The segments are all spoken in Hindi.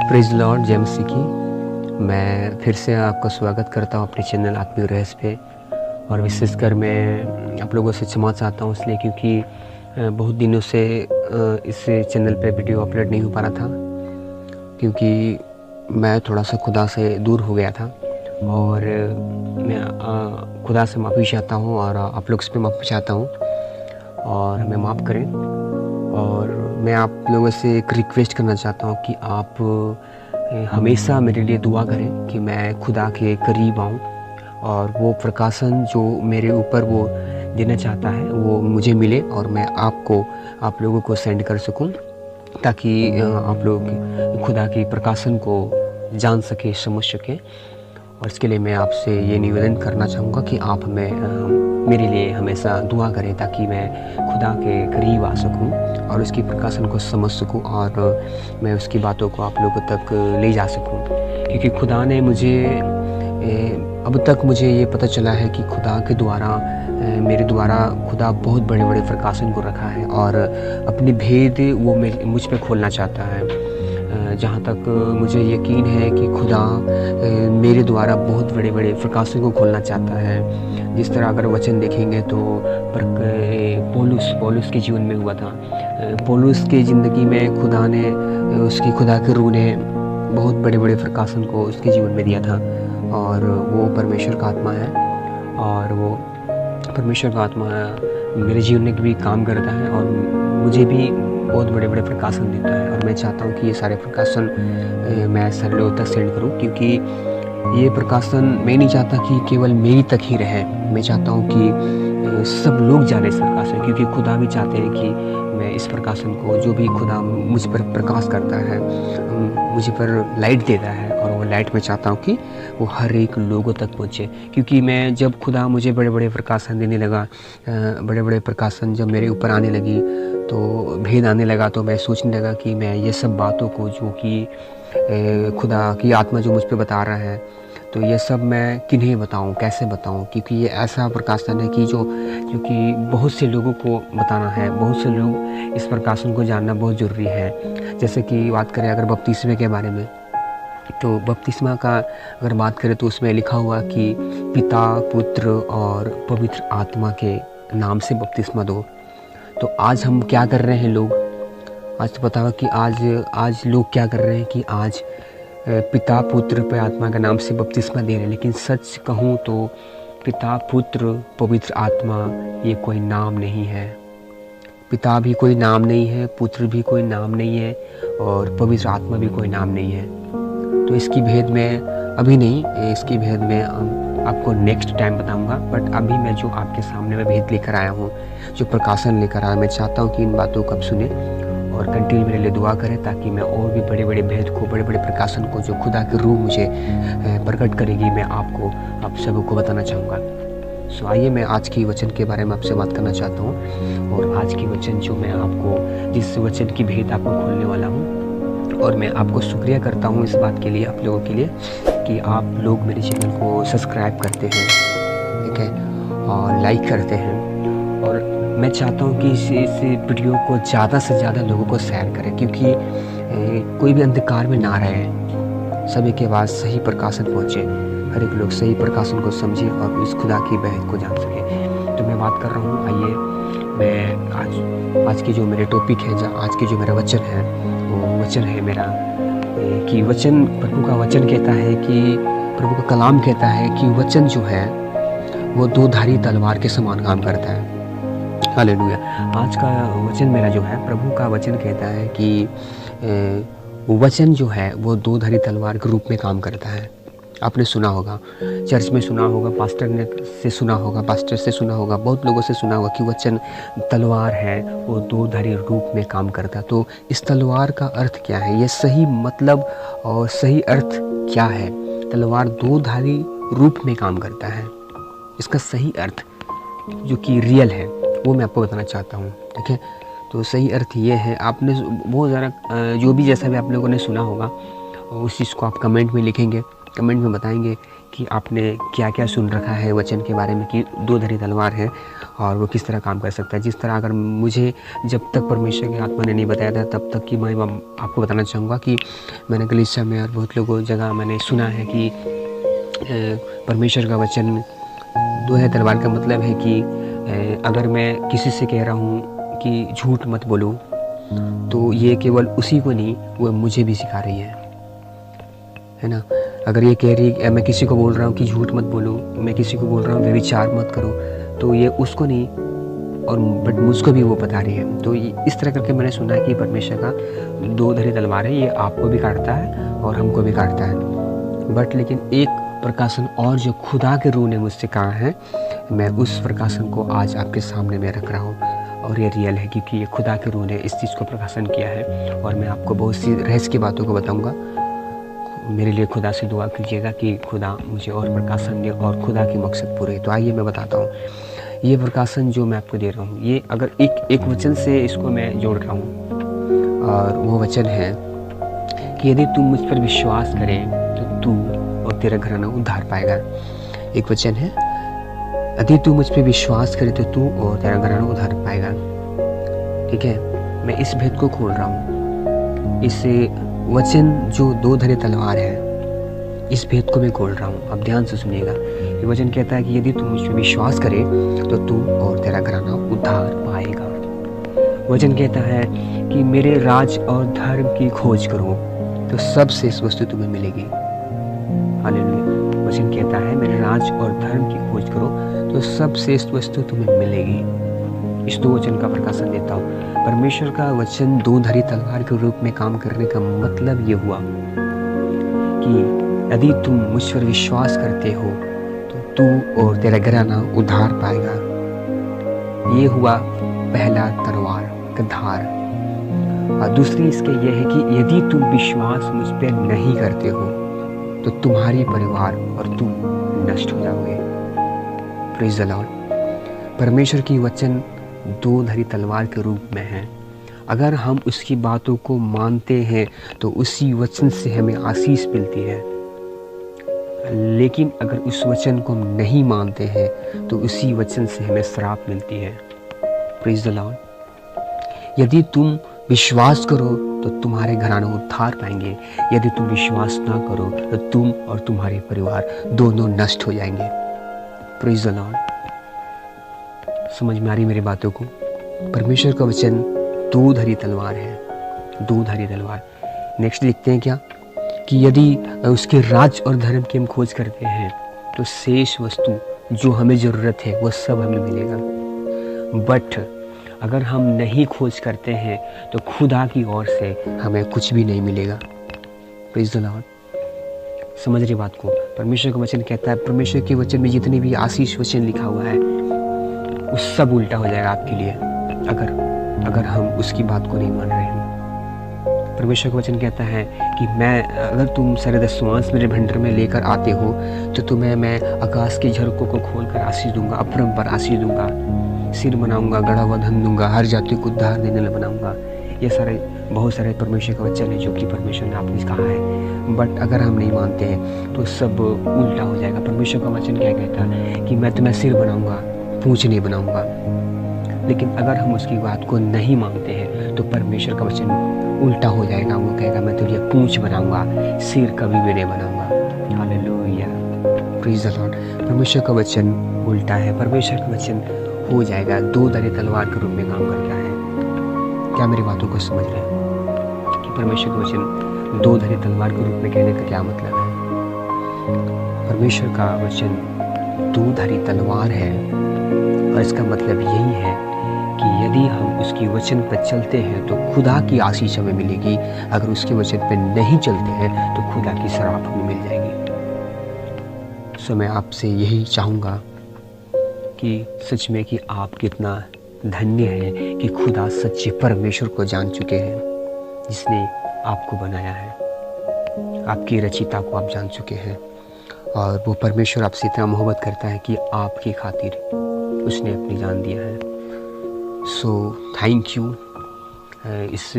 प्रेज़ लॉर्ड, जय मसीह की। मैं फिर से आपका स्वागत करता हूँ अपने चैनल आत्मिक रहस्य पे। और विशेषकर मैं आप लोगों से क्षमा चाहता हूँ इसलिए क्योंकि बहुत दिनों से इस चैनल पे वीडियो अपलोड नहीं हो पा रहा था, क्योंकि मैं थोड़ा सा खुदा से दूर हो गया था। और मैं खुदा से माफ़ी चाहता हूँ और आप लोग से भी माफ़ी चाहता हूँ और हमें माफ़ करें। और मैं आप लोगों से एक रिक्वेस्ट करना चाहता हूँ कि आप हमेशा मेरे लिए दुआ करें कि मैं खुदा के करीब आऊँ और वो प्रकाशन जो मेरे ऊपर वो देना चाहता है वो मुझे मिले और मैं आप लोगों को सेंड कर सकूं, ताकि आप लोग खुदा की प्रकाशन को जान सके, समझ सकें। और इसके लिए मैं आपसे ये निवेदन करना चाहूँगा कि आप मेरे लिए हमेशा दुआ करें, ताकि मैं खुदा के करीब आ सकूं और उसकी प्रकाशन को समझ सकूं और मैं उसकी बातों को आप लोगों तक ले जा सकूं। क्योंकि खुदा ने अब तक मुझे ये पता चला है कि खुदा के द्वारा मेरे द्वारा खुदा बहुत बड़े बड़े प्रकाशन को रखा है और अपने भेद वो मुझ पे खोलना चाहता है। जहाँ तक मुझे यकीन है कि खुदा मेरे द्वारा बहुत बड़े बड़े प्रकाशन को खोलना चाहता है। जिस तरह अगर वचन देखेंगे तो पौलुस के जीवन में हुआ था। पौलुस की ज़िंदगी में खुदा के रूह ने बहुत बड़े बड़े प्रकाशन को उसके जीवन में दिया था। और वो परमेश्वर का आत्मा है और वो परमेश्वर का आत्मा मेरे जीवन में भी काम करता है और मुझे भी बहुत बड़े बड़े प्रकाशन देता है। और मैं चाहता हूँ कि ये सारे प्रकाशन मैं सारे लोगों तक सेंड करूँ, क्योंकि ये प्रकाशन मैं नहीं चाहता कि केवल मेरी तक ही रहे। मैं चाहता हूँ कि सब लोग जाने इस प्रकाशन, क्योंकि खुदा भी चाहते हैं कि मैं इस प्रकाशन को, जो भी खुदा मुझ पर प्रकाश करता है, मुझ पर लाइट देता है, और वो लाइट मैं चाहता हूँ कि वो हर एक लोगों तक पहुँचे। क्योंकि मैं जब खुदा मुझे बड़े बड़े प्रकाशन देने लगा, बड़े बड़े प्रकाशन जब मेरे ऊपर आने लगी, तो भेद आने लगा, तो मैं सोचने लगा कि मैं ये सब बातों को जो कि खुदा की आत्मा जो मुझ पर बता रहा है, तो ये सब मैं किन्हें बताऊं, कैसे बताऊं। क्योंकि ये ऐसा प्रकाशन है कि जो कि बहुत से लोगों को बताना है, बहुत से लोग इस प्रकाशन को जानना बहुत ज़रूरी है। जैसे कि बात करें अगर बपतिस्मे के बारे में, तो बपतिस्मा का अगर बात करें तो उसमें लिखा हुआ कि पिता, पुत्र और पवित्र आत्मा के नाम से बपतिस्मा दो। तो आज हम क्या कर रहे हैं लोग? आज तो पता होगा कि आज लोग क्या कर रहे हैं कि आज पिता, पुत्र, पवित्र आत्मा के नाम से बपतिस्मा दे रहे हैं। लेकिन सच कहूँ तो पिता, पुत्र, पवित्र आत्मा ये कोई नाम नहीं है। पिता भी कोई नाम नहीं है, पुत्र भी कोई नाम नहीं है और पवित्र आत्मा भी कोई नाम नहीं है। तो इसकी भेद मैं अभी नहीं, इसकी भेद मैं आपको नेक्स्ट टाइम बताऊंगा। बट अभी मैं जो आपके सामने में भेद लेकर आया हूँ, जो प्रकाशन लेकर आया, मैं चाहता हूँ कि इन बातों को आप सुने और कंटिन्यू मेरे लिए दुआ करें, ताकि मैं और भी बड़े बड़े भेद को, बड़े बड़े प्रकाशन को जो खुदा की रूह मुझे प्रकट करेगी, मैं आप सबको बताना चाहूँगा। सो आइए, मैं आज की वचन के बारे में आपसे बात करना चाहता हूँ। और आज की वचन जो मैं आपको, जिस वचन की भेद आपको खोलने वाला हूँ, और मैं आपको शुक्रिया करता हूँ इस बात के लिए, आप लोगों के लिए, कि आप लोग मेरे चैनल को सब्सक्राइब करते हैं, ठीक है, और लाइक करते हैं। और मैं चाहता हूँ कि इस वीडियो को ज़्यादा से ज़्यादा लोगों को शेयर करें, क्योंकि कोई भी अंधकार में ना रहे, सभी के पास सही प्रकाशन पहुँचे, हर एक लोग सही प्रकाशन को समझे और इस खुदा की बहत को जान सके। तो मैं बात कर रहा हूँ, आइए मैं आज की जो मेरे टॉपिक है, आज की जो मेरा वचन है, वो वचन है मेरा कि वचन, प्रभु का वचन कहता है कि, प्रभु का कलाम कहता है कि वचन जो है वो दो धारी तलवार के समान काम करता है। हालेलुया। आज का वचन मेरा जो है, प्रभु का वचन कहता है कि वचन जो है वो दो धारी तलवार के रूप में काम करता है। आपने सुना होगा, चर्च में सुना होगा, पास्टर से सुना होगा, बहुत लोगों से सुना होगा कि वचन तलवार है, वो दो धारी रूप में काम करता है। तो इस तलवार का अर्थ क्या है, ये सही मतलब और सही अर्थ क्या है? तलवार दो धारी रूप में काम करता है, इसका सही अर्थ जो कि रियल है वो मैं आपको बताना चाहता हूँ, ठीक है। तो सही अर्थ ये है, आपने बहुत ज़्यादा जो भी जैसा भी आप लोगों ने सुना होगा उस चीज़ को आप कमेंट में लिखेंगे, कमेंट में बताएंगे कि आपने क्या क्या सुन रखा है वचन के बारे में कि दो धारी तलवार है और वो किस तरह काम कर सकता है। जिस तरह अगर मुझे जब तक परमेश्वर की आत्मा ने नहीं बताया था तब तक कि मैं आपको बताना चाहूँगा कि मैंने कलीसिया में और बहुत लोगों जगह मैंने सुना है कि परमेश्वर का वचन दो है तलवार का मतलब है कि अगर मैं किसी से कह रहा हूँ कि झूठ मत बोलो तो ये केवल उसी को नहीं, वो मुझे भी सिखा रही है ना। अगर ये कह रही मैं किसी को बोल रहा हूँ कि झूठ मत बोलो, मैं किसी को बोल रहा हूँ व्यभिचार मत करो, तो ये उसको नहीं और बट मुझको भी वो बता रही है। तो इस तरह करके मैंने सुना है कि परमेश्वर का दो धारी तलवार है, ये आपको भी काटता है और हमको भी काटता है। बट लेकिन एक प्रकाशन और जो खुदा के रूह ने मुझसे कहा है, मैं उस प्रकाशन को आज आपके सामने में रख रहा हूँ और ये रियल है क्योंकि ये खुदा के रूह ने इस चीज़ को प्रकाशन किया है और मैं आपको बहुत सी रहस्य की बातों को बताऊँगा। मेरे लिए खुदा से दुआ कीजिएगा कि खुदा मुझे और प्रकाशन दे और खुदा की मकसद पूरे। तो आइए मैं बताता हूँ ये प्रकाशन जो मैं आपको दे रहा हूँ, ये अगर एक वचन से इसको मैं जोड़ रहा हूँ और वो वचन है कि यदि तुम मुझ पर विश्वास करें तो तू और तेरा घराना उद्धार पाएगा। एक वचन है, यदि तू मुझ पर विश्वास करे तो तू और तेरा घराना उद्धार पाएगा। ठीक है, मैं इस भेद को खोल रहा हूँ। इस वचन जो दो धारी तलवार है, इस भेद को मैं खोल रहा हूँ। अब ध्यान से सुनिएगा। ये वचन कहता है कि यदि तू मुझ पर विश्वास करे तो तू और तेरा घराना उद्धार पाएगा। वचन कहता है कि मेरे राज और धर्म की खोज करो तो सबसे इस वस्तु तुम्हें मिलेगी। हालेलुया। वचन कहता है मेरे राज और धर्म की खोज करो तो सबसे इस वस्तु तुम्हें मिलेगी। इस दो वचन का प्रकाशन देता हूँ। परमेश्वर का वचन दो धारी तलवार के रूप में काम करने का मतलब ये हुआ कि यदि तुम मुझ पर विश्वास करते हो तो तू और तेरा घराना उद्धार पाएगा। ये हुआ पहला तलवार का धार। और दूसरी इसके यह है कि यदि तुम विश्वास मुझ पर नहीं करते हो तो तुम्हारी परिवार और तुम नष्ट हो जाओगे। Praise the Lord. परमेश्वर की वचन दो धारी तलवार के रूप में है। अगर हम उसकी बातों को मानते हैं तो उसी वचन से हमें आशीष मिलती है, लेकिन अगर उस वचन को हम नहीं मानते हैं तो उसी वचन से हमें श्राप मिलती है। Praise the Lord. यदि तुम विश्वास करो तो तुम्हारे घराने उद्धार पाएंगे, यदि तुम विश्वास ना करो तो तुम और तुम्हारे परिवार दोनों नष्ट हो जाएंगे। Praise the Lord. समझ में आ रही मेरी बातों को? परमेश्वर का वचन दो धारी तलवार है, दो धारी तलवार। नेक्स्ट देखते हैं क्या कि यदि उसके राज और धर्म की हम खोज करते हैं तो शेष वस्तु जो हमें ज़रूरत है वो सब हमें मिलेगा। बट अगर हम नहीं खोज करते हैं तो खुदा की ओर से हमें कुछ भी नहीं मिलेगा। Praise the Lord. समझ रही बात को? परमेश्वर का वचन कहता है, परमेश्वर के वचन में जितने भी आशीष वचन लिखा हुआ है वो सब उल्टा हो जाएगा आपके लिए अगर हम उसकी बात को नहीं मान रहे हैं। परमेश्वर का वचन कहता है कि अगर तुम सारे दसवांश मेरे भंडार में लेकर आते हो तो तुम्हें मैं आकाश की झरोखों को खोलकर आशीष दूंगा, अपरंपार आशीष दूंगा, सिर बनाऊंगा, गड़ा हुआ धन दूंगा, हर जाति को उद्धार देने वाला बनाऊंगा। ये सारे बहुत सारे परमेश्वर का वचन है जो कि परमेश्वर ने आपने कहा है। बट अगर हम नहीं मानते हैं तो सब उल्टा हो जाएगा। परमेश्वर का वचन क्या कहता है कि मैं तुम्हें सिर बनाऊंगा, पूंछ नहीं बनाऊंगा। लेकिन अगर हम उसकी बात को नहीं मानते हैं तो परमेश्वर का वचन उल्टा हो जाएगा। वो कहेगा मैं तुझे पूंछ बनाऊंगा, सिर कभी भी नहीं बनाऊंगा। हालेलुया। Praise the Lord. परमेश्वर का वचन उल्टा है। परमेश्वर का वचन हो जाएगा दो धारी तलवार के रूप में काम करता है। क्या मेरी बातों को समझ रहे हैं कि परमेश्वर का वचन दो धारी तलवार के रूप में कहने का क्या मतलब है? परमेश्वर का वचन दो धारी तलवार है और इसका मतलब यही है कि यदि हम उसकी वचन पर चलते हैं तो खुदा की आशीष हमें मिलेगी। अगर उसके वचन पर नहीं चलते हैं तो खुदा की श्राप हमें मिल जाएगी। सो मैं आपसे यही चाहूँगा कि सच में कि आप कितना धन्य हैं कि खुदा सच्चे परमेश्वर को जान चुके हैं जिसने आपको बनाया है, आपकी रचयिता को आप जान चुके हैं और वो परमेश्वर आपसे इतना मोहब्बत करता है कि आपकी खातिर उसने अपनी जान दिया है। सो थैंक यू इस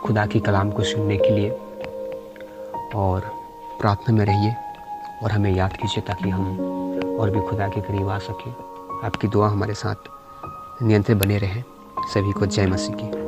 खुदा के कलाम को सुनने के लिए और प्रार्थना में रहिए और हमें याद कीजिए ताकि हम और भी खुदा के करीब आ सकें। आपकी दुआ हमारे साथ निरंतर बने रहें। सभी को जय मसीह की।